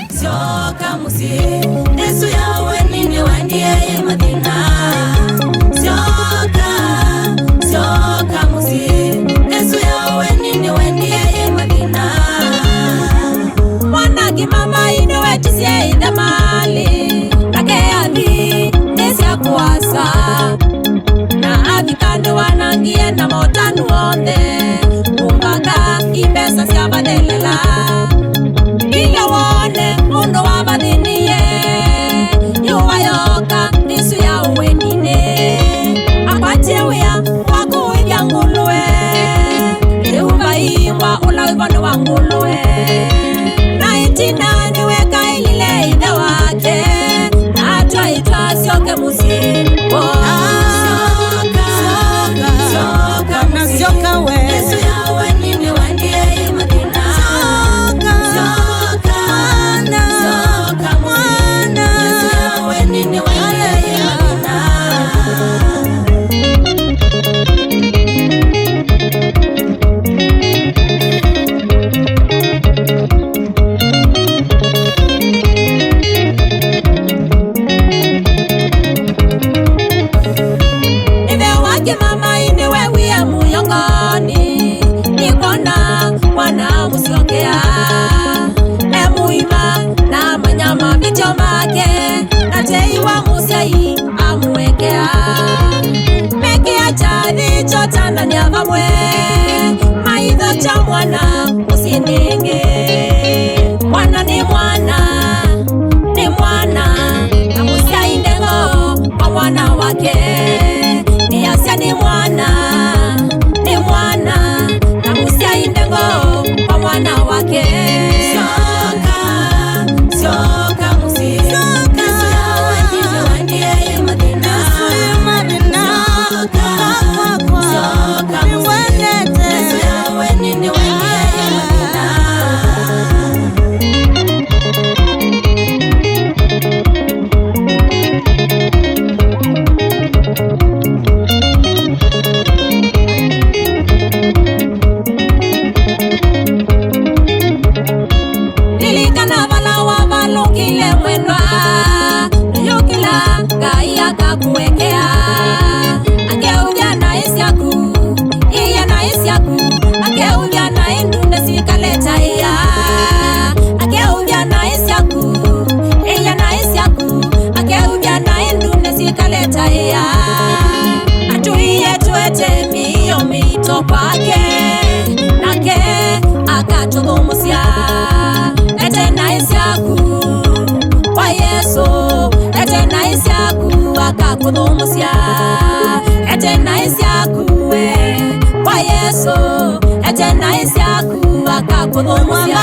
Sioka musi Yesu yawe nini wandie madina. Sioka musi Yesu yawe nini wandie madina. Mwanagi mama inewe chisie idamali Rake adhi nesi ya kuwasa na adhikando wanangie na motanu onde Umbaka impesa siya badelela Ile wone mundo wa badiniye Yuwa yoka nisu ya uwenine Akwache wea wako wivya ngulue Yuwa iwa ula wivano wa ngulue Na itina niweka ilile ide wake Na atwa itwa sioke musi Sioka na sioka we Yesu yawe nini wandie madina. Mama inewe wia muyongoni Nikona wana musiongea Emuima na manyama bicho make Na teiwa musei amuekea Mekia chadi chotana nyavamwe Maidho cha mwana musininge Mwana ni mwana Ni mwana Na musia indengo kwa mwana wake Niasia ni mwana na musia indengo kwa mwana wake. Sioka musi Yesu yawe nini wandie madina. Sioka musi Yesu yawe nini wandie madina. Kuwekea Ageuja na isiaku Iya na isiaku Ageuja na indunde sikaleta iya Ageuja na isiaku Iya na isiaku Ageuja na indunde sikaleta iya Atuiye tuete miyo mito kwake Nake akatugumusia Ete na isiaku Kwa Yesu Ete na isiaku Akakudhumusia Ete na isiaku Kwa Yesu Ete na isiaku Akakudhumusia